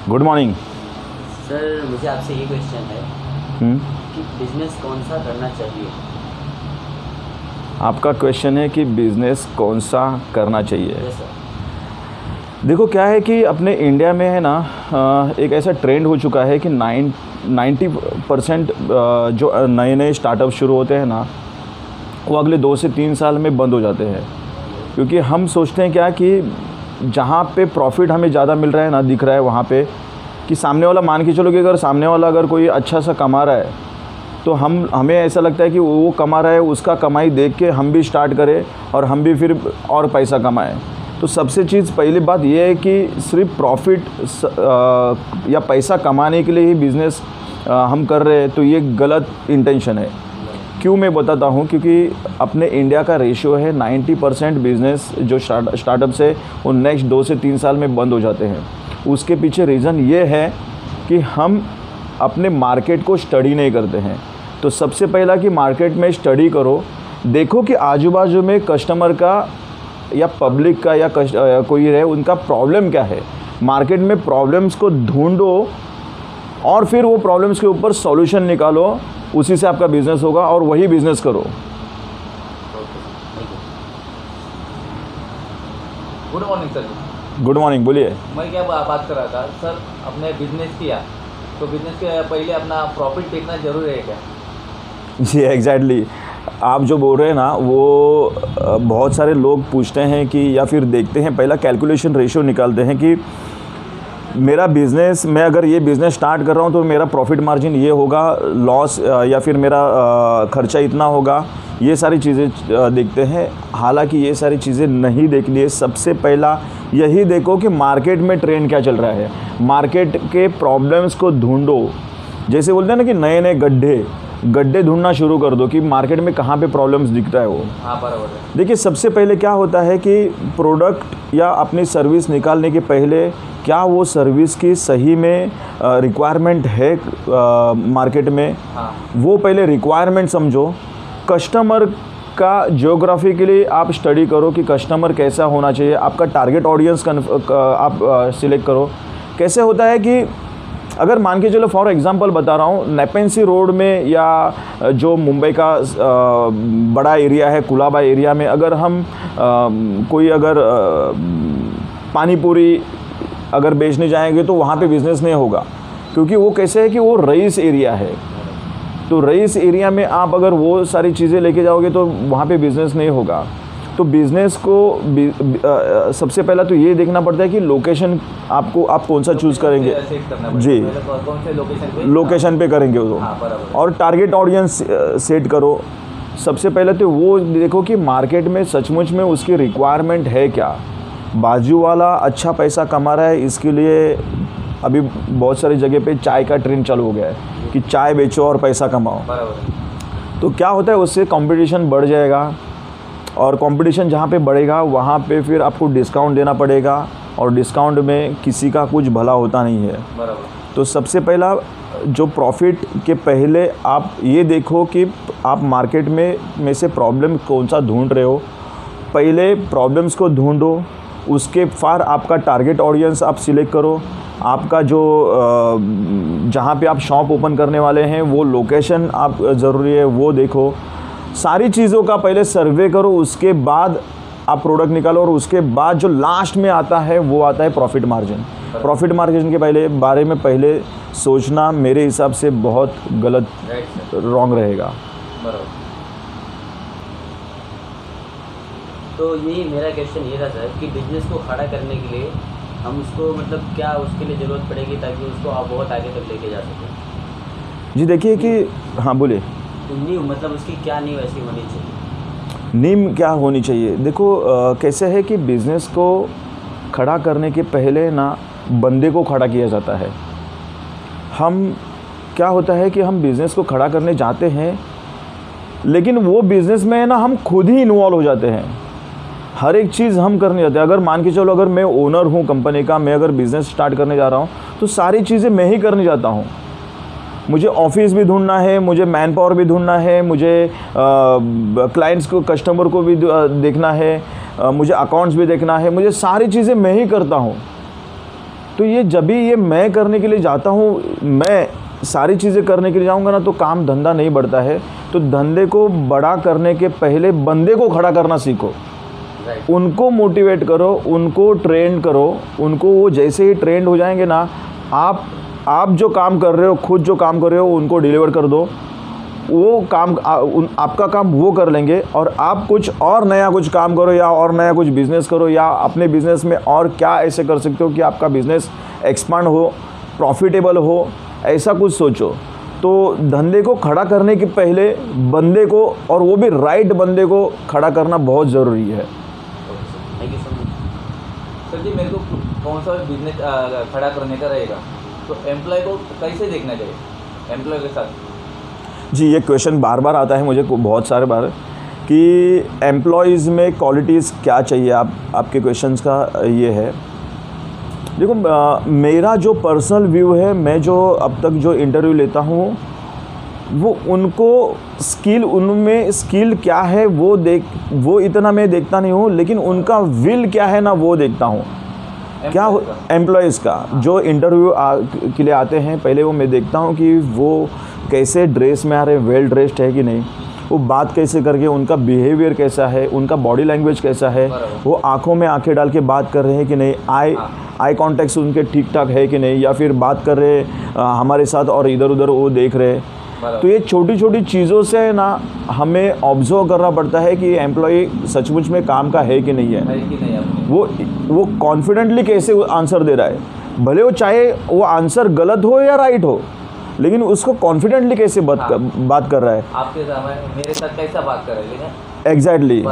Good morning. Sir मुझे आपसे ये क्वेश्चन है कि बिजनेस कौन सा करना चाहिए। आपका क्वेश्चन है कि बिज़नेस कौन सा करना चाहिए। Yes sir. देखो क्या है कि अपने इंडिया में है ना एक ऐसा ट्रेंड हो चुका है कि 90% जो नए नए स्टार्टअप शुरू होते हैं ना वो अगले 2 से 3 साल में बंद हो जाते हैं। क्योंकि हम सोचते हैं क्या कि जहाँ पे प्रॉफिट हमें ज़्यादा मिल रहा है ना, दिख रहा है वहाँ पे कि सामने वाला, मान के चलो कि अगर सामने वाला अगर कोई अच्छा सा कमा रहा है तो हमें ऐसा लगता है कि वो कमा रहा है, उसका कमाई देख के हम भी स्टार्ट करें और हम भी फिर और पैसा कमाएं। तो सबसे चीज़ पहली बात ये है कि सिर्फ प्रॉफिट या पैसा कमाने के लिए ही बिज़नेस हम कर रहे हैं, तो ये गलत इंटेंशन है। क्यों मैं बताता हूँ, क्योंकि अपने इंडिया का रेशियो है 90% बिज़नेस जो स्टार्टअप्स है वो नेक्स्ट 2 से 3 साल में बंद हो जाते हैं। उसके पीछे रीज़न ये है कि हम अपने मार्केट को स्टडी नहीं करते हैं। तो सबसे पहला कि मार्केट में स्टडी करो, देखो कि आजू बाजू में कस्टमर का या पब्लिक का या कोई रहे उनका प्रॉब्लम क्या है। मार्केट में प्रॉब्लम्स को ढूंढो और फिर वो प्रॉब्लम्स के ऊपर सॉल्यूशन निकालो, उसी से आपका बिज़नेस होगा और वही बिज़नेस करो। Good morning sir. Good morning, बोलिए। मैं क्या बात कर रहा था सर, अपने बिजनेस किया तो बिजनेस के पहले अपना प्रॉफिट देखना जरूरी है क्या? जी एग्जैक्टली, आप जो बोल रहे हैं ना वो बहुत सारे लोग पूछते हैं कि या फिर देखते हैं, पहला कैलकुलेशन रेशियो निकालते हैं कि मेरा बिज़नेस, मैं अगर ये बिज़नेस स्टार्ट कर रहा हूँ तो मेरा प्रॉफिट मार्जिन ये होगा, लॉस या फिर मेरा खर्चा इतना होगा, ये सारी चीज़ें देखते हैं। हालांकि ये सारी चीज़ें नहीं देखनी है। सबसे पहला यही देखो कि मार्केट में ट्रेंड क्या चल रहा है, मार्केट के प्रॉब्लम्स को ढूंढो। जैसे बोलते हैं ना कि नए नए गड्ढे ढूंढना शुरू कर दो कि मार्केट में कहाँ पे प्रॉब्लम्स दिख रहा है वो। हाँ बराबर है। देखिए सबसे पहले क्या होता है कि प्रोडक्ट या अपनी सर्विस निकालने के पहले क्या वो सर्विस की सही में रिक्वायरमेंट है मार्केट में। हाँ। वो पहले रिक्वायरमेंट समझो। कस्टमर का ज्योग्राफी के लिए आप स्टडी करो कि कस्टमर कैसा होना चाहिए। आपका टारगेट ऑडियंस आप सिलेक्ट करो। कैसे होता है कि अगर मान के चलो फॉर एग्जांपल बता रहा हूँ, नेपेन सी रोड में या जो मुंबई का बड़ा एरिया है कुलाबा एरिया में, अगर हम कोई अगर पानी पूरी अगर बेचने जाएंगे तो वहाँ पे बिज़नेस नहीं होगा। क्योंकि वो कैसे है कि वो रईस एरिया है। तो रईस एरिया में आप अगर वो सारी चीज़ें लेके जाओगे तो वहाँ पे बिज़नेस नहीं होगा। तो बिज़नेस को सबसे पहला तो ये देखना पड़ता है कि लोकेशन आप कौन सा चूज़ करेंगे। जी, कौन से लोकेशन पे करेंगे वो। और टारगेट ऑडियंस सेट करो। सबसे पहले तो वो देखो कि मार्केट में सचमुच में उसकी रिक्वायरमेंट है क्या। बाजू वाला अच्छा पैसा कमा रहा है, इसके लिए अभी बहुत सारी जगह पे चाय का ट्रेंड चालू हो गया है कि चाय बेचो और पैसा कमाओ। तो क्या होता है, उससे कंपटीशन बढ़ जाएगा और कंपटीशन जहाँ पे बढ़ेगा वहाँ पे फिर आपको डिस्काउंट देना पड़ेगा और डिस्काउंट में किसी का कुछ भला होता नहीं है। तो सबसे पहला जो प्रॉफिट के पहले आप ये देखो कि आप मार्केट में से प्रॉब्लम कौन सा ढूंढ रहे हो। पहले प्रॉब्लम्स को ढूंढो, उसके बाद आपका टारगेट ऑडियंस आप सिलेक्ट करो। आपका जो जहाँ पे आप शॉप ओपन करने वाले हैं वो लोकेशन आप ज़रूरी है वो देखो। सारी चीज़ों का पहले सर्वे करो, उसके बाद आप प्रोडक्ट निकालो और उसके बाद जो लास्ट में आता है वो आता है प्रॉफिट मार्जिन। प्रॉफिट मार्जिन के बारे में पहले सोचना मेरे हिसाब से बहुत गलत, रॉन्ग रहेगा। तो यही मेरा क्वेश्चन ये था सर कि बिजनेस को खड़ा करने के लिए हम उसको मतलब क्या उसके लिए ज़रूरत पड़ेगी ताकि उसको आप बहुत आगे तक लेके जा सकें। जी देखिए कि हाँ बोलिए। तो नींव मतलब उसकी क्या नींव ऐसी होनी चाहिए? नींव क्या होनी चाहिए, देखो कैसे है कि बिज़नेस को खड़ा करने के पहले ना बंदे को खड़ा किया जाता है। हम क्या होता है कि हम बिज़नेस को खड़ा करने जाते हैं लेकिन वो बिज़नेस में ना हम खुद ही इन्वॉल्व हो जाते हैं। हर एक चीज़ हम करने जाते हैं। अगर मान के चलो अगर मैं ओनर हूँ कंपनी का, मैं अगर बिज़नेस स्टार्ट करने जा रहा हूँ तो सारी चीज़ें मैं ही करने जाता हूँ। मुझे ऑफिस भी ढूंढना है, मुझे मैन पावर भी ढूंढना है, मुझे क्लाइंट्स को, कस्टमर को भी देखना है, मुझे अकाउंट्स भी देखना है, मुझे सारी चीज़ें मैं ही करता हूँ। तो ये जब भी ये मैं करने के लिए जाता हूँ, मैं सारी चीज़ें करने के लिए जाऊँगा ना, तो काम धंधा नहीं बढ़ता है। तो धंधे को बड़ा करने के पहले बंदे को खड़ा करना सीखो, राइट। उनको मोटिवेट करो, उनको ट्रेन करो, उनको वो जैसे ही ट्रेंड हो जाएंगे ना, आप जो काम कर रहे हो, खुद जो काम कर रहे हो उनको डिलीवर कर दो, वो काम आपका काम वो कर लेंगे, और आप कुछ और नया कुछ काम करो या और नया कुछ बिज़नेस करो, या अपने बिज़नेस में और क्या ऐसे कर सकते हो कि आपका बिज़नेस एक्सपांड हो, प्रॉफिटेबल हो, ऐसा कुछ सोचो। तो धंधे को खड़ा करने के पहले बंदे को, और वो भी राइट बंदे को खड़ा करना बहुत ज़रूरी है। Thank you so much. Sir जी, मेरे को कौन सा बिजनेस खड़ा करने का रहेगा, तो एम्प्लॉय को कैसे देखना चाहिए एम्प्लॉय के साथ? जी, ये क्वेश्चन बार बार आता है मुझे बहुत सारे बार कि एम्प्लॉयज़ में क्वालिटीज़ क्या चाहिए, आपके क्वेश्चंस का ये है। देखो, मेरा जो पर्सनल व्यू है, मैं जो अब तक जो इंटरव्यू लेता हूँ, वो उनको उनमें स्किल क्या है वो इतना मैं देखता नहीं हूँ, लेकिन उनका विल क्या है ना, वो देखता हूँ। क्या एम्प्लॉयज़ का जो इंटरव्यू के लिए आते हैं, पहले वो मैं देखता हूँ कि वो कैसे ड्रेस में आ रहे, वेल ड्रेस्ड है कि नहीं, वो बात कैसे करके, उनका बिहेवियर कैसा है, उनका बॉडी लैंग्वेज कैसा है, वो आंखों में आंखें डाल के बात कर रहे हैं कि नहीं, आई कॉन्टेक्ट उनके ठीक ठाक है कि नहीं, या फिर बात कर रहे हमारे साथ और इधर उधर वो देख रहे। तो ये छोटी छोटी चीज़ों से ना हमें ऑब्जर्व करना पड़ता है कि एम्प्लॉय सचमुच में काम का है कि नहीं है, वो कॉन्फिडेंटली कैसे आंसर दे रहा है, भले वो चाहे वो आंसर गलत हो या राइट हो, लेकिन उसको कॉन्फिडेंटली कैसे बात कर रहा है, आपके साथ मेरे साथ कैसा बात कर रहे हैं। एग्जैक्टली।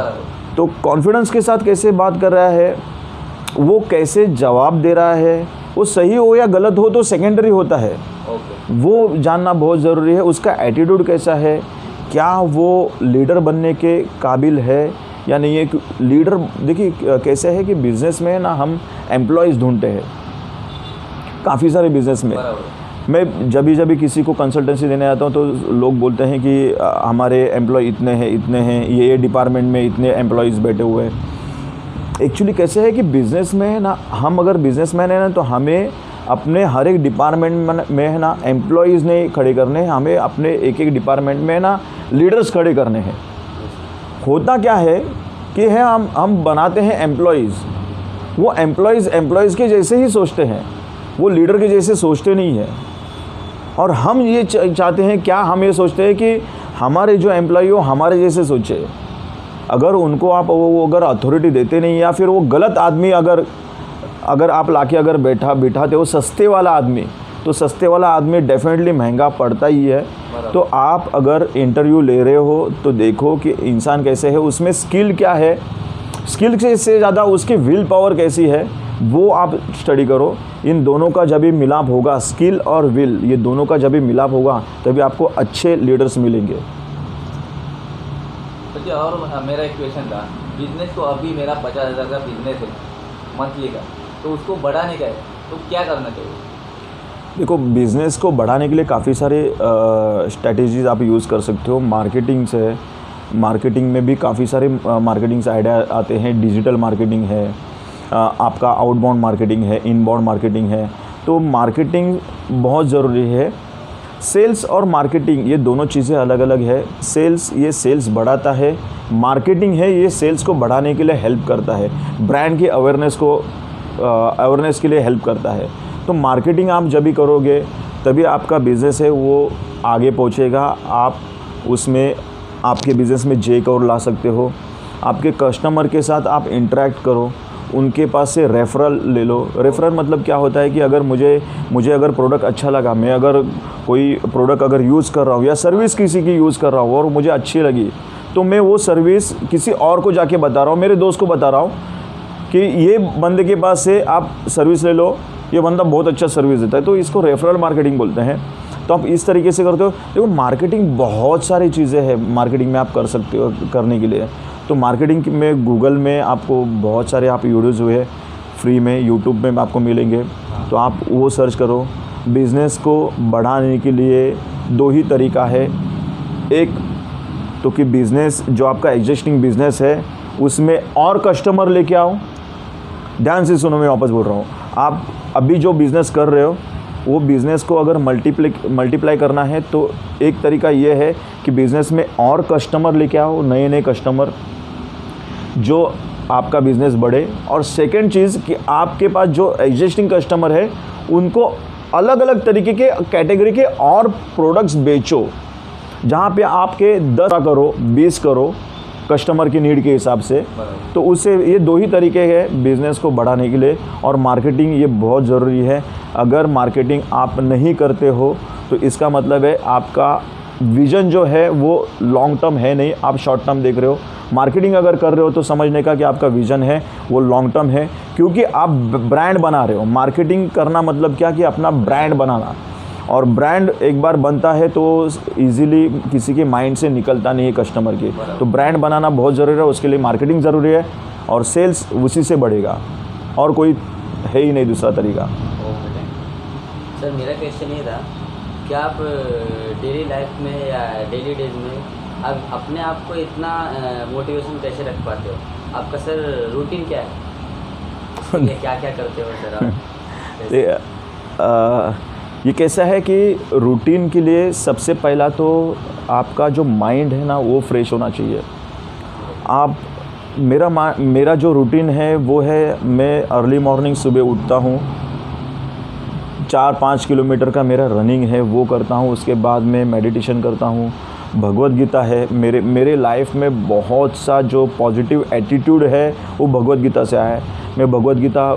तो कॉन्फिडेंस के साथ कैसे बात कर रहा है, वो कैसे जवाब दे रहा है, वो सही हो या गलत हो तो सेकेंडरी होता है, वो जानना बहुत ज़रूरी है। उसका एटीट्यूड कैसा है, क्या वो लीडर बनने के काबिल है या नहीं है। लीडर देखिए कैसे है कि बिज़नेस में ना हम एम्प्लॉयज़ ढूंढते हैं, काफ़ी सारे बिज़नेस में। मैं जब भी किसी को कंसल्टेंसी देने आता हूँ तो लोग बोलते हैं कि हमारे एम्प्लॉय इतने हैं, ये डिपार्टमेंट में इतने एम्प्लॉयज़ बैठे हुए हैं। एक्चुअली कैसे है कि बिज़नेस में ना, हम अगर बिज़नेसमैन है ना, तो हमें अपने हर एक डिपार्टमेंट में है ना एम्प्लॉयज़ नहीं खड़े करने हैं, हमें अपने एक एक डिपार्टमेंट में ना लीडर्स खड़े करने हैं। होता क्या है कि हम बनाते हैं एम्प्लॉयज़, वो एम्प्लॉयज़ के जैसे ही सोचते हैं, वो लीडर के जैसे सोचते नहीं हैं। और हम ये चाहते हैं, क्या हम ये सोचते हैं कि हमारे जो एम्प्लॉय हो हमारे जैसे सोचे। अगर उनको आप वो अगर अथॉरिटी देते नहीं, या फिर वो गलत आदमी अगर आप लाके अगर बिठाते हो सस्ते वाला आदमी, तो सस्ते वाला आदमी डेफिनेटली महंगा पड़ता ही है। तो आप अगर इंटरव्यू ले रहे हो तो देखो कि इंसान कैसे है, उसमें स्किल क्या है, स्किल से ज़्यादा उसकी विल पावर कैसी है, वो आप स्टडी करो। इन दोनों का जब भी मिलाप होगा, स्किल और विल, ये दोनों का जब भी मिलाप होगा, तभी आपको अच्छे लीडर्स मिलेंगे। तो और मेरा एक क्वेश्चन था, बिजनेस तो अभी मेरा 50,000 का बिजनेस है मंथली का, तो उसको बढ़ाने का है तो क्या करना चाहिए? देखो, बिज़नेस को बढ़ाने के लिए काफ़ी सारे स्ट्रैटेजीज़ आप यूज़ कर सकते हो। मार्केटिंग में भी काफ़ी सारे मार्केटिंग से आइडिया आते हैं। डिजिटल मार्केटिंग है, आपका आउटबाउंड मार्केटिंग है, इनबाउंड मार्केटिंग है। तो मार्केटिंग बहुत ज़रूरी है। सेल्स और मार्केटिंग ये दोनों चीज़ें अलग अलग है। सेल्स बढ़ाता है, मार्केटिंग है ये सेल्स को बढ़ाने के लिए हेल्प करता है, ब्रांड की अवेयरनेस के लिए हेल्प करता है। तो मार्केटिंग आप जब भी करोगे तभी आपका बिज़नेस है वो आगे पहुंचेगा। आप उसमें आपके बिज़नेस में जेक और ला सकते हो। आपके कस्टमर के साथ आप इंटरेक्ट करो, उनके पास से रेफरल ले लो। रेफरल मतलब क्या होता है कि अगर मुझे अगर प्रोडक्ट अच्छा लगा, मैं अगर कोई प्रोडक्ट अगर यूज़ कर रहा हूँ या सर्विस किसी की यूज़ कर रहा हूँ और मुझे अच्छी लगी, तो मैं वो सर्विस किसी और को जाके बता रहा हूँ, मेरे दोस्त को बता रहा हूँ कि ये बंदे के पास से आप सर्विस ले लो, ये बंदा बहुत अच्छा सर्विस देता है। तो इसको रेफरल मार्केटिंग बोलते हैं। तो आप इस तरीके से करते हो। देखो, मार्केटिंग बहुत सारी चीज़ें हैं मार्केटिंग में आप कर सकते हो करने के लिए। तो मार्केटिंग में गूगल में आपको बहुत सारे आप वीडियोज़ हुए फ्री में, यूट्यूब में आपको मिलेंगे, तो आप वो सर्च करो। बिज़नेस को बढ़ाने के लिए दो ही तरीका है। एक तो कि बिज़नेस जो आपका एग्जिस्टिंग बिज़नेस है उसमें और कस्टमर लेके आओ। ध्यान से सुनो, मैं वापस बोल रहा हूँ। आप अभी जो बिज़नेस कर रहे हो वो बिज़नेस को अगर मल्टीप्लाई करना है तो एक तरीका ये है कि बिज़नेस में और कस्टमर लेके आओ, नए नए कस्टमर, जो आपका बिज़नेस बढ़े। और सेकंड चीज़ कि आपके पास जो एग्जिस्टिंग कस्टमर है उनको अलग अलग तरीके के कैटेगरी के और प्रोडक्ट्स बेचो, जहाँ पे आपके 10 करो 20 करो कस्टमर की नीड के हिसाब से। तो उससे ये 2 ही तरीके हैं बिज़नेस को बढ़ाने के लिए। और मार्केटिंग ये बहुत ज़रूरी है। अगर मार्केटिंग आप नहीं करते हो तो इसका मतलब है आपका विज़न जो है वो लॉन्ग टर्म है नहीं, आप शॉर्ट टर्म देख रहे हो। मार्केटिंग अगर कर रहे हो तो समझने का कि आपका विज़न है वो लॉन्ग टर्म है, क्योंकि आप ब्रांड बना रहे हो। मार्केटिंग करना मतलब क्या कि अपना ब्रांड बनाना, और ब्रांड एक बार बनता है तो इजीली किसी के माइंड से निकलता नहीं है कस्टमर के। तो ब्रांड बनाना बहुत ज़रूरी है, उसके लिए मार्केटिंग ज़रूरी है और सेल्स उसी से बढ़ेगा, और कोई है ही नहीं दूसरा तरीका। सर मेरा क्वेश्चन ये था कि आप डेली लाइफ में या डेली डेज में आप अपने आप को इतना मोटिवेशन कैसे रख पाते हो? आपका सर रूटीन क्या है? क्या क्या करते हो सर आप? ये कैसा है कि रूटीन के लिए सबसे पहला तो आपका जो माइंड है ना वो फ्रेश होना चाहिए। आप मेरा जो रूटीन है वो है, मैं अर्ली मॉर्निंग सुबह उठता हूँ, 4-5 किलोमीटर का मेरा रनिंग है वो करता हूँ। उसके बाद मैं मेडिटेशन करता हूँ। भगवत गीता है, मेरे लाइफ में बहुत सा जो पॉजिटिव एटीट्यूड है वो भगवत गीता से आया है। मैं भगवत गीता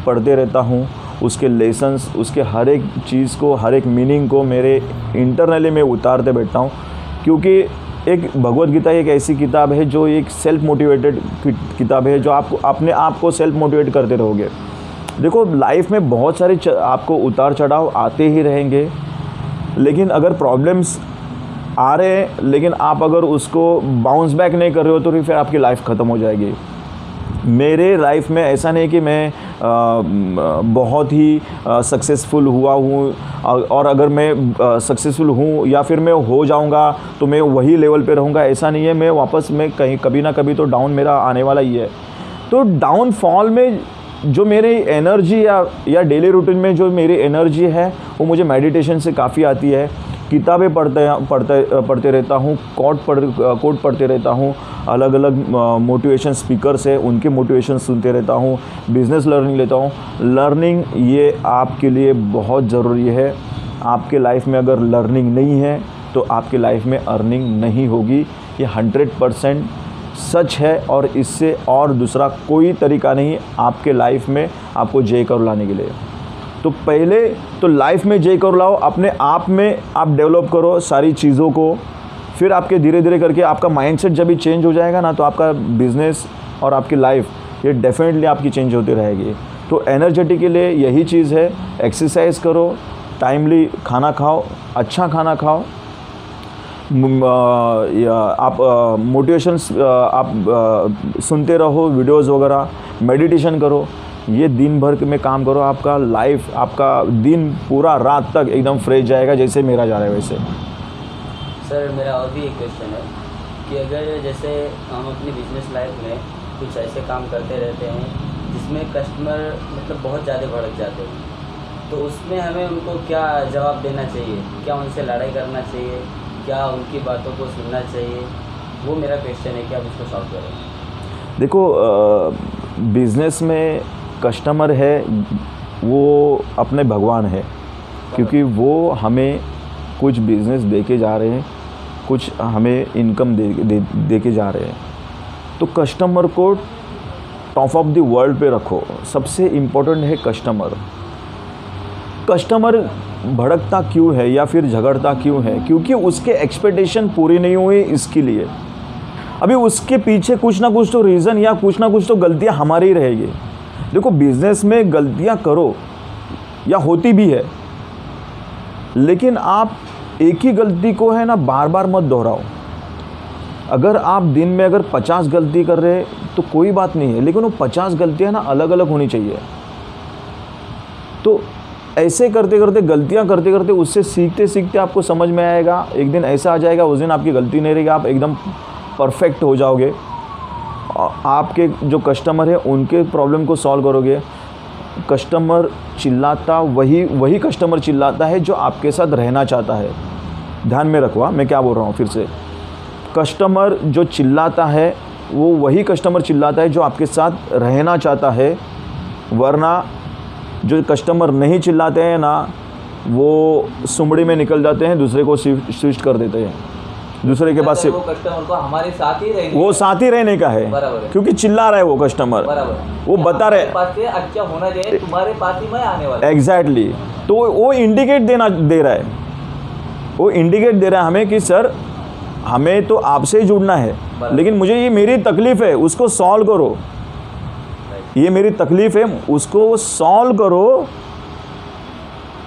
पढ़ते रहता हूँ, उसके लेसन्स, उसके हर एक चीज़ को, हर एक मीनिंग को मेरे इंटरनली में उतारते बैठता हूँ। क्योंकि एक भगवत गीता एक ऐसी किताब है जो एक सेल्फ मोटिवेटेड किताब है, जो आपको अपने आप को सेल्फ मोटिवेट करते रहोगे। देखो लाइफ में बहुत सारे आपको उतार चढ़ाव आते ही रहेंगे, लेकिन अगर प्रॉब्लम्स आ रहे हैं लेकिन आप अगर उसको बाउंस बैक नहीं कर रहे हो तो फिर आपकी लाइफ ख़त्म हो जाएगी। मेरे लाइफ में ऐसा नहीं कि मैं बहुत ही सक्सेसफुल हुआ हूँ, और अगर मैं सक्सेसफुल हूँ या फिर मैं हो जाऊँगा तो मैं वही लेवल पे रहूँगा, ऐसा नहीं है। मैं वापस में कभी ना कभी तो डाउन मेरा आने वाला ही है। तो डाउनफॉल में जो मेरी एनर्जी या डेली रूटीन में जो मेरी एनर्जी है वो मुझे मेडिटेशन से काफ़ी आती है। किताबें पढ़ते रहता हूँ, कोट पढ़ते रहता हूँ, अलग अलग मोटिवेशन स्पीकर्स है उनके मोटिवेशन सुनते रहता हूँ, बिज़नेस लर्निंग लेता हूँ। लर्निंग ये आपके लिए बहुत ज़रूरी है। आपके लाइफ में अगर लर्निंग नहीं है तो आपके लाइफ में अर्निंग नहीं होगी। ये 100% सच है, और इससे और दूसरा कोई तरीका नहीं आपके लाइफ में आपको जय कर लाने के लिए। तो पहले तो लाइफ में जय कर लाओ, अपने आप में आप डेवलप करो सारी चीज़ों को, फिर आपके धीरे धीरे करके आपका माइंडसेट जब भी चेंज हो जाएगा ना तो आपका बिज़नेस और आपकी लाइफ ये डेफिनेटली आपकी चेंज होती रहेगी। तो एनर्जेटिक के लिए यही चीज़ है, एक्सरसाइज करो, टाइमली खाना खाओ, अच्छा खाना खाओ, आप मोटिवेशंस आप सुनते रहो, वीडियोज़ वगैरह, मेडिटेशन करो, ये दिन भर में काम करो, आपका लाइफ, आपका दिन पूरा रात तक एकदम फ्रेश जाएगा, जैसे मेरा जा रहा है वैसे। सर मेरा और भी एक क्वेश्चन है कि अगर जैसे हम अपनी बिजनेस लाइफ में कुछ ऐसे काम करते रहते हैं जिसमें कस्टमर मतलब बहुत ज़्यादा भड़क जाते हैं, तो उसमें हमें उनको क्या जवाब देना चाहिए? क्या उनसे लड़ाई करना चाहिए? क्या उनकी बातों को सुनना चाहिए? वो मेरा क्वेश्चन है कि आप उसको सॉल्व करें। देखो बिज़नेस में कस्टमर है वो अपने भगवान है, क्योंकि वो हमें कुछ बिज़नेस दे के जा रहे हैं, कुछ हमें इनकम दे के जा रहे हैं। तो कस्टमर को टॉप ऑफ द वर्ल्ड पे रखो। सबसे इम्पोर्टेंट है कस्टमर। कस्टमर भड़कता क्यों है या फिर झगड़ता क्यों है? क्योंकि उसके एक्सपेक्टेशन पूरी नहीं हुई, इसके लिए अभी उसके पीछे कुछ ना कुछ तो रीज़न या कुछ ना कुछ तो गलतियां हमारी ही रहेगी। देखो बिज़नेस में गलतियां करो या होती भी है, लेकिन आप एक ही गलती को है ना बार बार मत दोहराओ। अगर आप दिन में अगर 50 गलती कर रहे तो कोई बात नहीं है, लेकिन वो 50 गलतियां ना अलग अलग होनी चाहिए। तो ऐसे करते करते गलतियां करते करते उससे सीखते सीखते आपको समझ में आएगा। एक दिन ऐसा आ जाएगा, उस दिन आपकी गलती नहीं रहेगी, आप एकदम परफेक्ट हो जाओगे। आपके जो कस्टमर है उनके प्रॉब्लम को सॉल्व करोगे। कस्टमर चिल्लाता वही कस्टमर चिल्लाता है जो आपके साथ रहना चाहता है। ध्यान में रखो, मैं क्या बोल रहा हूँ फिर से। कस्टमर जो चिल्लाता है वो वही कस्टमर चिल्लाता है जो आपके साथ रहना चाहता है, वरना जो कस्टमर नहीं चिल्लाते हैं ना वो सुमड़ी में निकल जाते हैं, दूसरे को स्विच कर देते हैं, दूसरे के पास से। वो कस्टमर को हमारे साथ ही रहने वो साथ ही रहने का है, बराबर है। क्योंकि चिल्ला रहा है वो कस्टमर, बराबर वो बता रहे पास से अच्छा होना चाहिए, तुम्हारे पास ही मैं आने वाला। एग्जैक्टली तो वो इंडिकेट दे रहा है, वो इंडिकेट दे रहा है हमें कि सर हमें तो आपसे जुड़ना है, लेकिन मुझे ये मेरी तकलीफ़ है उसको सॉल्व करो, ये मेरी तकलीफ़ है उसको सॉल्व करो,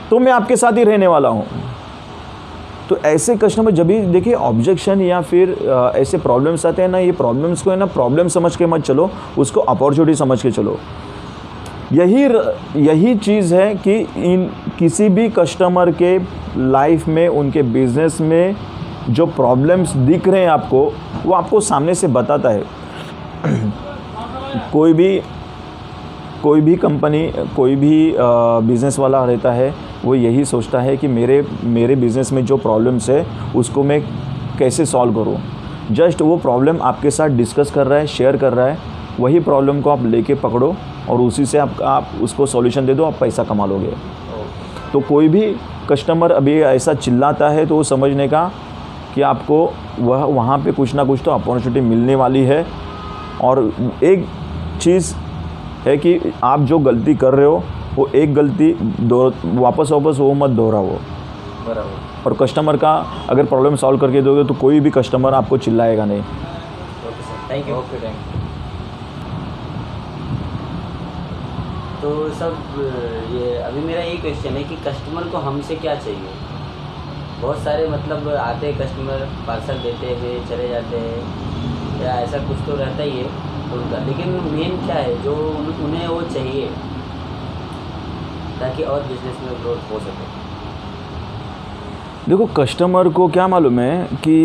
तो मैं आपके साथ ही रहने वाला हूँ। तो ऐसे कस्टमर जब भी देखिए ऑब्जेक्शन या फिर ऐसे प्रॉब्लम्स आते हैं ना, ये प्रॉब्लम्स को है ना प्रॉब्लम समझ के मत चलो, उसको अपॉर्चुनिटी समझ के चलो। यही चीज़ है कि इन किसी भी कस्टमर के लाइफ में, उनके बिजनेस में जो प्रॉब्लम्स दिख रहे हैं आपको, वो आपको सामने से बताता है। कोई भी कंपनी, कोई भी बिज़नेस वाला रहता है, वो यही सोचता है कि मेरे बिज़नेस में जो प्रॉब्लम्स है उसको मैं कैसे सॉल्व करूं। जस्ट वो प्रॉब्लम आपके साथ डिस्कस कर रहा है, शेयर कर रहा है, वही प्रॉब्लम को आप लेके पकड़ो और उसी से आप उसको सॉल्यूशन दे दो, आप पैसा कमा लोगे। तो कोई भी कस्टमर अभी ऐसा चिल्लाता है तो वो समझने का कि आपको वहाँ पे कुछ ना कुछ तो अपॉर्चुनिटी मिलने वाली है। और एक चीज़ है कि आप जो गलती कर रहे हो वो एक गलती वापस वो मत दोहराओ। बराबर। और कस्टमर का अगर प्रॉब्लम सॉल्व करके दोगे तो कोई भी कस्टमर आपको चिल्लाएगा नहीं। Okay sir, thank you. Okay, thank you. तो सब ये अभी मेरा यही क्वेश्चन है कि कस्टमर को हमसे क्या चाहिए। बहुत सारे मतलब आते हैं कस्टमर, पार्सल देते हैं चले जाते हैं, या ऐसा कुछ तो रहता ही है उनका, लेकिन मेन क्या है जो उन्हें वो चाहिए ताकि और बिजनेस में ग्रोथ हो सके। देखो कस्टमर को क्या मालूम है कि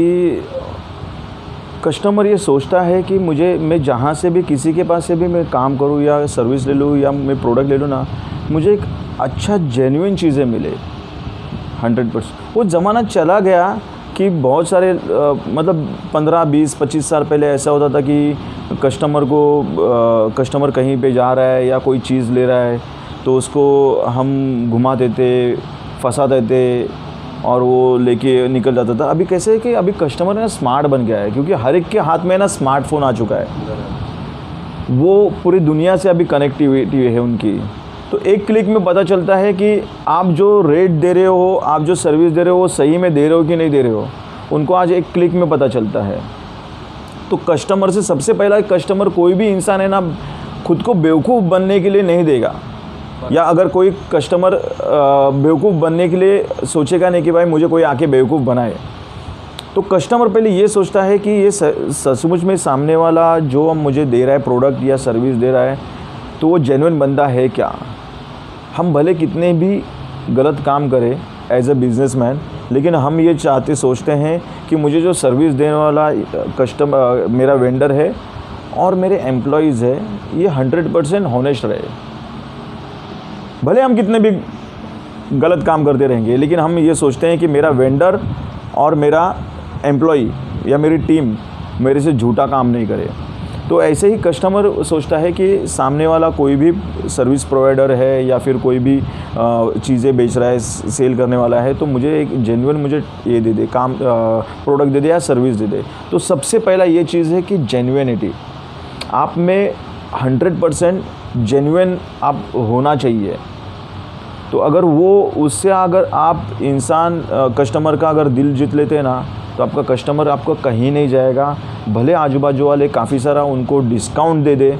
कस्टमर ये सोचता है कि मैं जहाँ से भी किसी के पास से भी मैं काम करूँ या सर्विस ले लूँ या मैं प्रोडक्ट ले लूँ ना, मुझे एक अच्छा जेन्युइन चीज़ें मिले 100%। वो ज़माना चला गया कि बहुत सारे मतलब 15, 20, 25 साल पहले ऐसा होता था कि कस्टमर कहीं पे जा रहा है या कोई चीज़ ले रहा है तो उसको हम घुमा देते, फंसा देते और वो लेके निकल जाता था। अभी कैसे है कि अभी कस्टमर ना स्मार्ट बन गया है, क्योंकि हर एक के हाथ में ना स्मार्टफोन आ चुका है, वो पूरी दुनिया से अभी कनेक्टिविटी है उनकी। तो एक क्लिक में पता चलता है कि आप जो रेट दे रहे हो, आप जो सर्विस दे रहे हो, वो सही में दे रहे हो कि नहीं दे रहे हो, उनको आज एक क्लिक में पता चलता है। तो कस्टमर से सबसे पहला कस्टमर, कोई भी इंसान है ना, खुद को बेवकूफ़ बनने के लिए नहीं देगा। या अगर कोई कस्टमर बेवकूफ़ बनने के लिए सोचेगा नहीं कि भाई मुझे कोई आके बेवकूफ़ बनाए, तो कस्टमर पहले ये सोचता है कि ये सचमुच में सामने वाला जो मुझे दे रहा है प्रोडक्ट या सर्विस दे रहा है तो वो जेन्युइन बंदा है क्या। हम भले कितने भी गलत काम करें एज अ बिजनेसमैन, लेकिन हम ये सोचते हैं कि मुझे जो सर्विस देने वाला कस्टमर, मेरा वेंडर है और मेरे एम्प्लॉयज़ है, ये 100% हॉनेस्ट रहे। भले हम कितने भी गलत काम करते रहेंगे, लेकिन हम ये सोचते हैं कि मेरा वेंडर और मेरा एम्प्लॉई या मेरी टीम मेरे से झूठा काम नहीं करे। तो ऐसे ही कस्टमर सोचता है कि सामने वाला कोई भी सर्विस प्रोवाइडर है या फिर कोई भी चीज़ें बेच रहा है, सेल करने वाला है, तो मुझे एक जेन्युइन मुझे ये दे दे, काम प्रोडक्ट दे दे या सर्विस दे दे। तो सबसे पहला ये चीज़ है कि जेन्युइनिटी आप में 100% जेन्युइन आप होना चाहिए। तो अगर उससे अगर आप कस्टमर का अगर दिल जीत लेते हैं ना, तो आपका कस्टमर आपको कहीं नहीं जाएगा। भले आजू बाजू वाले काफ़ी सारा उनको डिस्काउंट दे दे,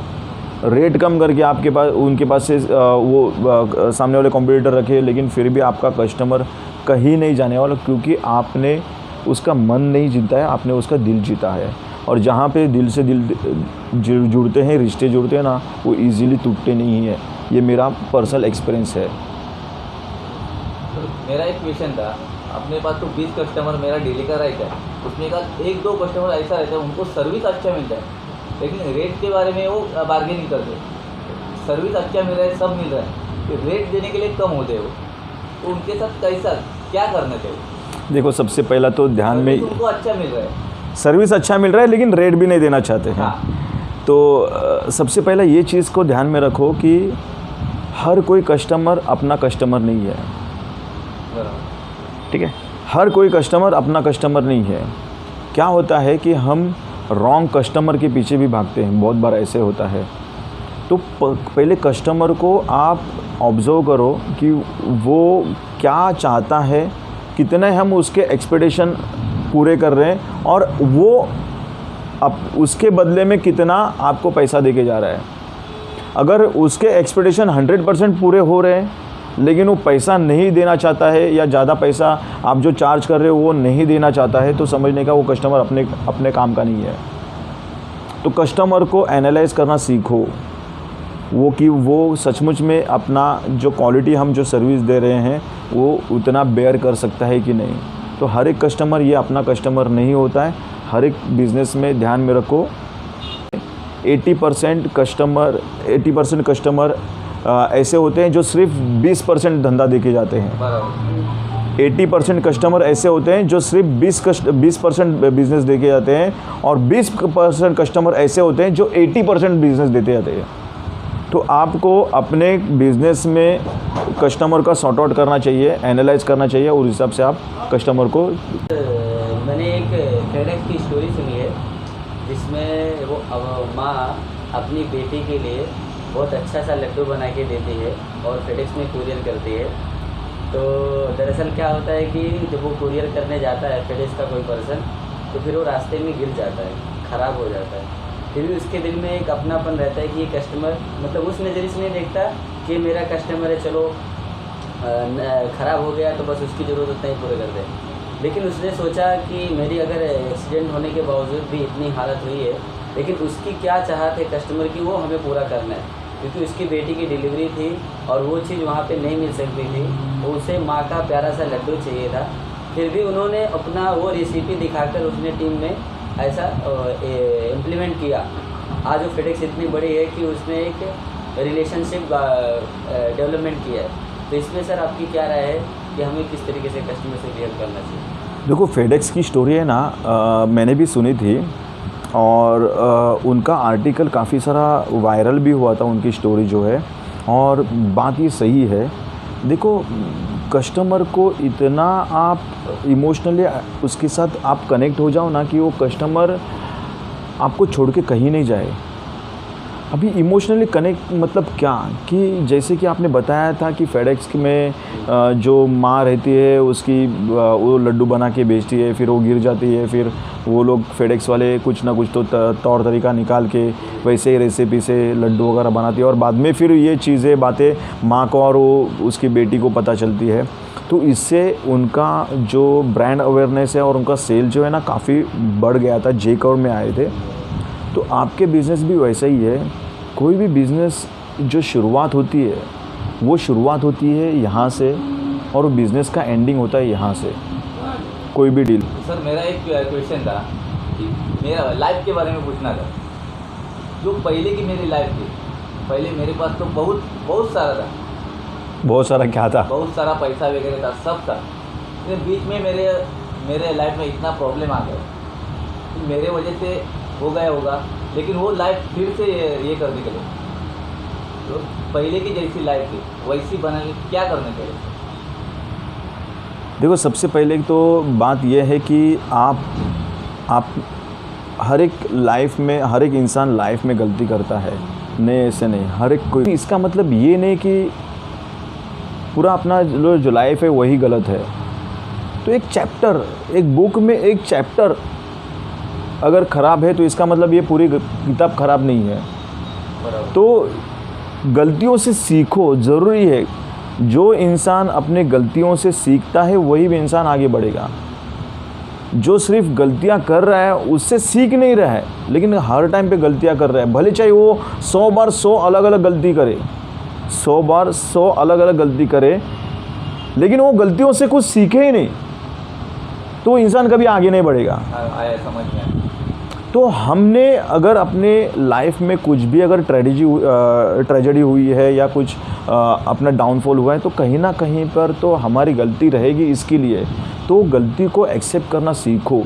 रेट कम करके आपके पास उनके पास से वो सामने वाले कॉम्पिटिटर रखे, लेकिन फिर भी आपका कस्टमर कहीं नहीं जाने वाला, क्योंकि आपने उसका मन नहीं जीता है, आपने उसका दिल जीता है। और जहाँ पे दिल से दिल जुड़ते हैं, रिश्ते जुड़ते हैं ना, वो इजीली टूटते नहीं है। ये मेरा पर्सनल एक्सपीरियंस है। मेरा एक क्वेश्चन था, अपने पास तो 20 कस्टमर मेरा डेली का रहता है, उसमें का 1-2 कस्टमर ऐसा रहता है उनको सर्विस अच्छा मिलता है, लेकिन रेट के बारे में वो बार्गेनिंग करते हैं। सर्विस अच्छा मिल रहा है, सब मिल रहा है, तो रेट देने के लिए कम होते हो, तो उनके साथ कैसा क्या करना चाहिए? देखो सबसे पहला तो ध्यान में, सर्विस उनको अच्छा मिल रहा है, सर्विस अच्छा मिल रहा है लेकिन रेट भी नहीं देना चाहते हैं। हाँ, तो सबसे पहला ये चीज़ को ध्यान में रखो कि हर कोई कस्टमर अपना कस्टमर नहीं है, बराबर, ठीक है। हर कोई कस्टमर अपना कस्टमर नहीं है। क्या होता है कि हम रॉन्ग कस्टमर के पीछे भी भागते हैं, बहुत बार ऐसे होता है। तो पहले कस्टमर को आप ऑब्ज़र्व करो कि वो क्या चाहता है, कितने हम उसके एक्सपेक्टेशन पूरे कर रहे हैं और वो अब उसके बदले में कितना आपको पैसा देके जा रहा है। अगर उसके एक्सपेक्टेशन 100% पूरे हो रहे हैं लेकिन वो पैसा नहीं देना चाहता है या ज़्यादा पैसा आप जो चार्ज कर रहे हो वो नहीं देना चाहता है, तो समझने का वो कस्टमर अपने काम का नहीं है। तो कस्टमर को एनालाइज करना सीखो, वो कि वो सचमुच में अपना जो क्वालिटी हम जो सर्विस दे रहे हैं वो उतना बेयर कर सकता है कि नहीं। तो हर एक कस्टमर ये अपना कस्टमर नहीं होता है। हर एक बिज़नेस में ध्यान में रखो 80% कस्टमर ऐसे होते हैं जो सिर्फ 20% धंधा देके जाते हैं। बराबर, 80% कस्टमर ऐसे होते हैं जो सिर्फ 20% बिज़नेस देके जाते हैं और 20% कस्टमर ऐसे होते हैं जो 80% बिज़नेस देते जाते हैं। तो आपको अपने बिज़नेस में कस्टमर का सॉर्ट आउट करना चाहिए, एनालाइज करना चाहिए और उस हिसाब से आप कस्टमर को। मैंने एक फेडेक्स की स्टोरी सुनी है जिसमें वो माँ अपनी बेटी के लिए बहुत अच्छा सा लड्डू बना के देती है और फेडेक्स में कुरियर करती है। तो दरअसल क्या होता है कि जब वो कुरियर करने जाता है फेडेक्स का कोई पर्सन, तो फिर वो रास्ते में गिर जाता है, ख़राब हो जाता है। फिर भी उसके दिल में एक अपनापन रहता है कि ये कस्टमर, मतलब उस नज़रिए से नहीं देखता कि मेरा कस्टमर है, चलो ख़राब हो गया तो बस उसकी ज़रूरत उतना ही पूरे कर दें। लेकिन उसने सोचा कि मेरी अगर एक्सीडेंट होने के बावजूद भी इतनी हालत हुई है, लेकिन उसकी क्या चाहत है कस्टमर की, वो हमें पूरा करना है, क्योंकि उसकी बेटी की डिलीवरी थी और वो चीज़ वहाँ पे नहीं मिल सकती थी। तो उसे माँ का प्यारा सा लड्डू चाहिए था। फिर भी उन्होंने अपना वो रेसिपी दिखाकर उसने टीम में ऐसा इम्प्लीमेंट किया। आज वो फेडेक्स इतनी बड़ी है कि उसने एक रिलेशनशिप डेवलपमेंट किया है। तो इसमें सर आपकी क्या राय है कि हमें किस तरीके से कस्टमर से बिहेव करना चाहिए? देखो फेडेक्स की स्टोरी है ना, मैंने भी सुनी थी और उनका आर्टिकल काफ़ी सारा वायरल भी हुआ था, उनकी स्टोरी जो है। और बात ये सही है, देखो कस्टमर को इतना आप इमोशनली उसके साथ आप कनेक्ट हो जाओ ना कि वो कस्टमर आपको छोड़ के कहीं नहीं जाए। अभी इमोशनली कनेक्ट मतलब क्या, कि जैसे कि आपने बताया था कि फेडेक्स में जो माँ रहती है उसकी वो लड्डू बना के बेचती है, फिर वो गिर जाती है, फिर वो लोग फेडेक्स वाले कुछ ना कुछ तो तौर तरीका निकाल के वैसे ही रेसिपी से लड्डू वगैरह बनाती है और बाद में फिर ये चीज़ें बातें माँ को और वो उसकी बेटी को पता चलती है। तो इससे उनका जो ब्रांड अवेयरनेस है और उनका सेल जो है ना काफ़ी बढ़ गया था, जे कर्व में आए थे। तो आपके बिज़नेस भी वैसा ही है। कोई भी बिज़नेस जो शुरुआत होती है वो शुरुआत होती है यहाँ से और वो बिज़नेस का एंडिंग होता है यहाँ से, कोई भी डील। सर मेरा एक क्वेश्चन था कि मेरा लाइफ के बारे में पूछना था। जो पहले की मेरी लाइफ थी, पहले मेरे पास तो बहुत सारा था, बहुत सारा क्या था, बहुत सारा पैसा वगैरह था, सब था। फिर बीच में मेरे लाइफ में इतना प्रॉब्लम आ गया कि मेरे वजह से हो गया होगा, लेकिन वो लाइफ फिर से ये करने के लिए, तो पहले की जैसी लाइफ थी वैसी बनाने क्या करना चाहिए? देखो सबसे पहले तो बात यह है कि आप हर एक लाइफ में, हर एक इंसान लाइफ में गलती करता है, नहीं ऐसे नहीं, हर एक कोई। इसका मतलब ये नहीं कि पूरा अपना जो लाइफ है वही गलत है। तो एक चैप्टर, एक बुक में एक चैप्टर अगर ख़राब है तो इसका मतलब ये पूरी किताब ख़राब नहीं है। तो गलतियों से सीखो, ज़रूरी है। जो इंसान अपने गलतियों से सीखता है वही भी इंसान आगे बढ़ेगा। जो सिर्फ गलतियां कर रहा है उससे सीख नहीं रहा है, लेकिन हर टाइम पे गलतियां कर रहा है, भले चाहे वो 100 बार 100 अलग अलग गलती करे, 100 बार 100 अलग अलग गलती करे, लेकिन वो गलतियों से कुछ सीखे ही नहीं, तो वो इंसान कभी आगे नहीं बढ़ेगा। आया समझ में। तो हमने अगर अपने लाइफ में कुछ भी अगर ट्रेजेडी हुई है या कुछ अपना डाउनफॉल हुआ है, तो कहीं ना कहीं पर तो हमारी गलती रहेगी। इसके लिए तो गलती को एक्सेप्ट करना सीखो।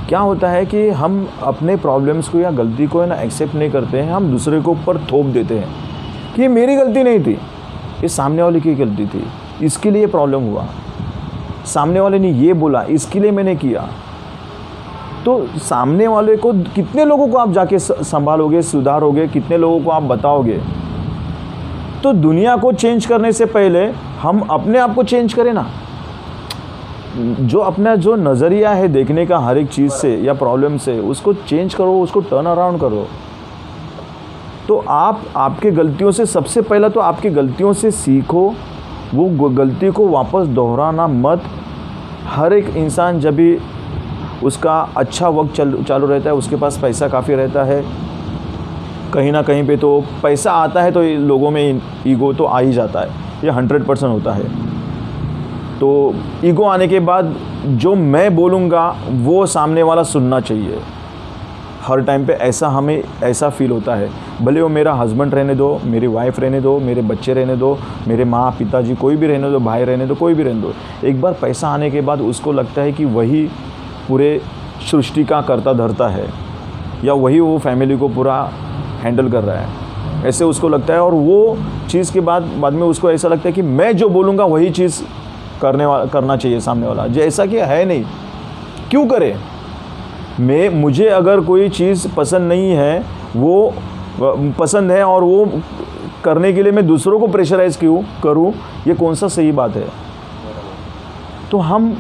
क्या होता है कि हम अपने प्रॉब्लम्स को या गलती को है ना एक्सेप्ट नहीं करते हैं, हम दूसरे के ऊपर थोप देते हैं कि ये मेरी गलती नहीं थी, ये सामने वाले की गलती थी, इसके लिए प्रॉब्लम हुआ, सामने वाले ने ये बोला इसके लिए मैंने किया। तो सामने वाले को कितने लोगों को आप जाके संभालोगे, सुधारोगे, कितने लोगों को आप बताओगे? तो दुनिया को चेंज करने से पहले हम अपने आप को चेंज करें ना। जो अपना जो नज़रिया है देखने का हर एक चीज़ से या प्रॉब्लम से, उसको चेंज करो, उसको टर्न अराउंड करो। तो आप आपके गलतियों से, सबसे पहला तो आपकी गलतियों से सीखो, वो गलती को वापस दोहराना मत। हर एक इंसान जब भी उसका अच्छा वक्त चालू रहता है, उसके पास पैसा काफ़ी रहता है, कहीं ना कहीं पे तो पैसा आता है तो लोगों में ईगो तो आ ही जाता है, ये 100% होता है। तो ईगो आने के बाद जो मैं बोलूँगा वो सामने वाला सुनना चाहिए। हर टाइम पे ऐसा हमें ऐसा फील होता है, भले वो मेरा हस्बैंड रहने दो, मेरी वाइफ रहने दो, मेरे बच्चे रहने दो, मेरे माँ पिताजी कोई भी रहने दो, भाई रहने दो, कोई भी रहने दो, एक बार पैसा आने के बाद उसको लगता है कि वही पूरे सृष्टि का करता धरता है, या वही वो फैमिली को पूरा हैंडल कर रहा है, ऐसे उसको लगता है। और वो चीज़ के बाद में उसको ऐसा लगता है कि मैं जो बोलूँगा वही चीज़ करना चाहिए सामने वाला, जो ऐसा कि है नहीं, क्यों करे? मुझे अगर कोई चीज़ पसंद नहीं है, वो पसंद है और वो करने के लिए मैं दूसरों को प्रेशराइज़ क्यों करूँ? ये कौन सा सही बात है? तो हम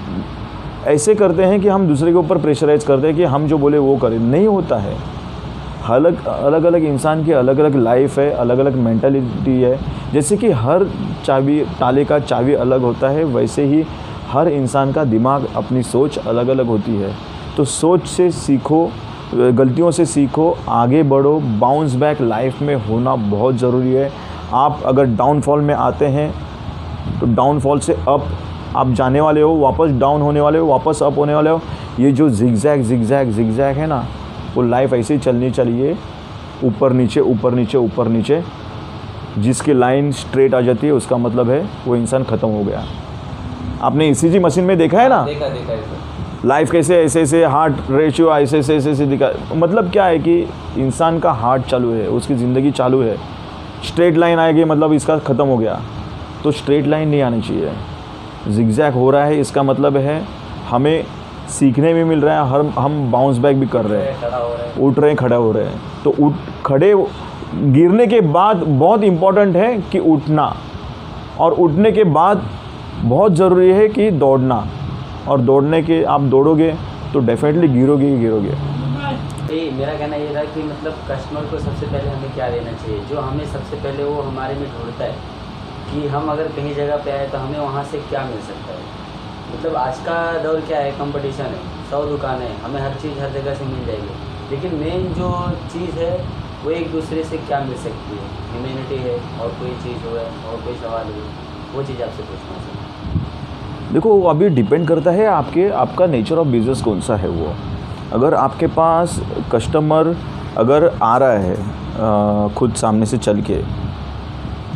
ऐसे करते हैं कि हम दूसरे के ऊपर प्रेशराइज़ करते हैं कि हम जो बोले वो करें, नहीं होता है। अलग अलग इंसान की अलग अलग लाइफ है, अलग अलग मेंटालिटी है। जैसे कि हर ताले का चाबी अलग होता है, वैसे ही हर इंसान का दिमाग, अपनी सोच अलग अलग होती है। तो सोच से सीखो, गलतियों से सीखो, आगे बढ़ो। बाउंस बैक लाइफ में होना बहुत ज़रूरी है। आप अगर डाउनफॉल में आते हैं तो डाउनफॉल से अप आप जाने वाले हो, वापस डाउन होने वाले हो, वापस अप होने वाले हो। ये जो जिगजैग है ना, वो लाइफ ऐसे ही चलनी चाहिए, ऊपर नीचे ऊपर नीचे ऊपर नीचे। जिसकी लाइन स्ट्रेट आ जाती है उसका मतलब है वो इंसान ख़त्म हो गया। आपने ECG मशीन में देखा है ना, देखा है सर। लाइफ कैसे ऐसे हार्ट रेशियो ऐसे दिखा, मतलब क्या है कि इंसान का हार्ट चालू है, उसकी ज़िंदगी चालू है। स्ट्रेट लाइन आएगी मतलब इसका ख़त्म हो गया। तो स्ट्रेट लाइन नहीं आनी चाहिए, जिगजैग हो रहा है, इसका मतलब है हमें सीखने में मिल रहा है, हम बाउंस बैक भी कर रहे हैं, उठ रहे हैं, खड़ा हो रहे हैं। तो खड़े गिरने के बाद बहुत इम्पॉर्टेंट है कि उठना, और उठने के बाद बहुत ज़रूरी है कि दौड़ना। और दौड़ने के आप दौड़ोगे तो डेफिनेटली गिरोगे ही गिरोगे। मेरा कहना ये था कि मतलब कस्टमर को सबसे पहले हमें क्या देना चाहिए, जो हमें सबसे पहले वो हमारे में ढूंढता है कि हम अगर कहीं जगह पे आए तो हमें वहाँ से क्या मिल सकता है। मतलब आज का दौर क्या है, कंपटीशन है, 100 दुकानें हैं, हमें हर चीज़ हर जगह से मिल जाएगी, लेकिन मेन जो चीज़ है वो एक दूसरे से क्या मिल सकती है, ह्यूमैनिटी है, और कोई चीज़ हो और कोई सवाल हो, वो चीज़ आपसे पूछना चाहिए। देखो, वो अभी डिपेंड करता है आपका नेचर ऑफ बिज़नेस कौन सा है। वो अगर आपके पास कस्टमर अगर आ रहा है खुद सामने से चल के,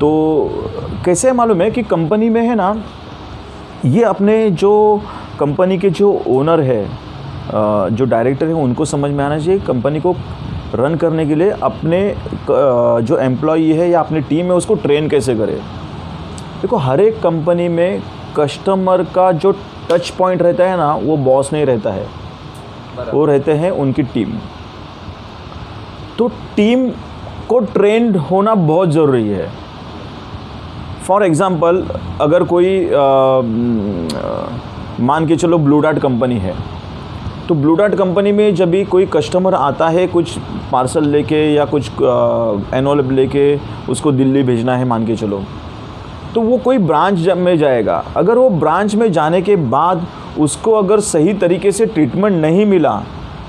तो कैसे मालूम है कि कंपनी में है ना, ये अपने जो कंपनी के जो ओनर है, जो डायरेक्टर है, उनको समझ में आना चाहिए कंपनी को रन करने के लिए अपने जो एम्प्लॉई है या अपनी टीम है उसको ट्रेन कैसे करे। देखो, हर एक कंपनी में कस्टमर का जो टच पॉइंट रहता है ना, वो बॉस नहीं रहता है, वो रहते हैं उनकी टीम। तो टीम को ट्रेंड होना बहुत ज़रूरी है। फॉर एग्ज़ाम्पल, अगर कोई मान के चलो ब्लू डार्ट कंपनी है, तो ब्लू डार्ट कंपनी में जब भी कोई कस्टमर आता है कुछ पार्सल लेके या कुछ एनवलप लेके, उसको दिल्ली भेजना है मान के चलो, तो वो कोई ब्रांच में जाएगा। अगर वो ब्रांच में जाने के बाद उसको अगर सही तरीके से ट्रीटमेंट नहीं मिला,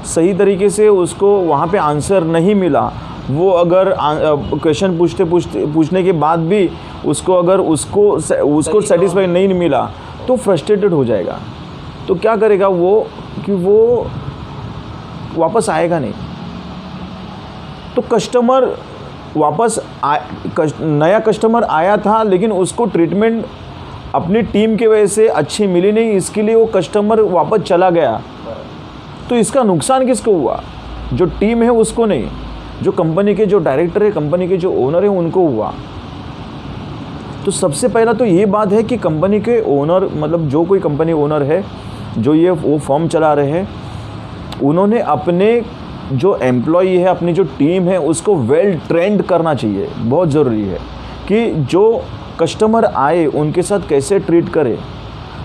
सही तरीके से उसको वहाँ पे आंसर नहीं मिला, वो अगर क्वेश्चन पूछने के बाद भी उसको अगर उसको सेटिस्फाई नहीं मिला तो फ्रस्ट्रेटेड हो जाएगा। तो क्या करेगा वो कि वो वापस आएगा नहीं। तो कस्टमर वापस नया कस्टमर आया था, लेकिन उसको ट्रीटमेंट अपनी टीम की वजह से अच्छी मिली नहीं, इसके लिए वो कस्टमर वापस चला गया। तो इसका नुकसान किसको हुआ? जो टीम है उसको नहीं, जो कंपनी के जो डायरेक्टर है, कंपनी के जो ओनर है, उनको हुआ। तो सबसे पहला तो ये बात है कि कंपनी के ओनर, मतलब जो कोई कंपनी ओनर है, जो ये वो फर्म चला रहे हैं, उन्होंने अपने जो एम्प्लॉई है, अपनी जो टीम है, उसको वेल ट्रेंड करना चाहिए। बहुत ज़रूरी है कि जो कस्टमर आए उनके साथ कैसे ट्रीट करें।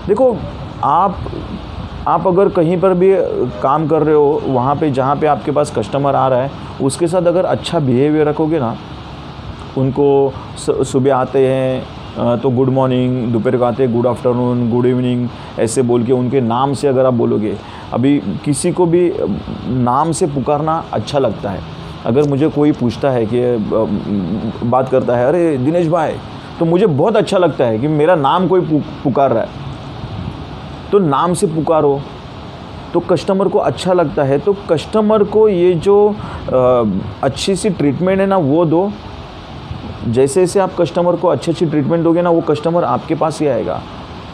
देखो, आप अगर कहीं पर भी काम कर रहे हो, वहाँ पे जहाँ पे आपके पास कस्टमर आ रहा है, उसके साथ अगर अच्छा बिहेवियर रखोगे ना, उनको सुबह आते हैं तो गुड मॉर्निंग, दोपहर को आते हैं गुड आफ्टरनून, गुड इवनिंग, ऐसे बोल के उनके नाम से अगर आप बोलोगे। अभी किसी को भी नाम से पुकारना अच्छा लगता है। अगर मुझे कोई पूछता है कि बात करता है, अरे दिनेश भाई, तो मुझे बहुत अच्छा लगता है कि मेरा नाम कोई पुकार रहा है। तो नाम से पुकारो तो कस्टमर को अच्छा लगता है। तो कस्टमर को ये जो अच्छी सी ट्रीटमेंट है ना, वो दो। जैसे जैसे आप कस्टमर को अच्छी ट्रीटमेंट दोगे ना, वो कस्टमर आपके पास ही आएगा,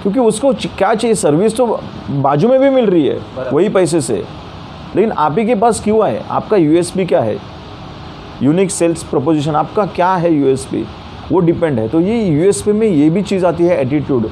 क्योंकि उसको क्या चाहिए, सर्विस तो बाजू में भी मिल रही है वही पैसे से, लेकिन आप ही के पास क्यों आए? आपका यूएसपी क्या है? यूनिक सेल्स प्रोपोजिशन आपका क्या है? यूएसपी वो डिपेंड है। तो ये यूएसपी में ये भी चीज़ आती है, एटीट्यूड।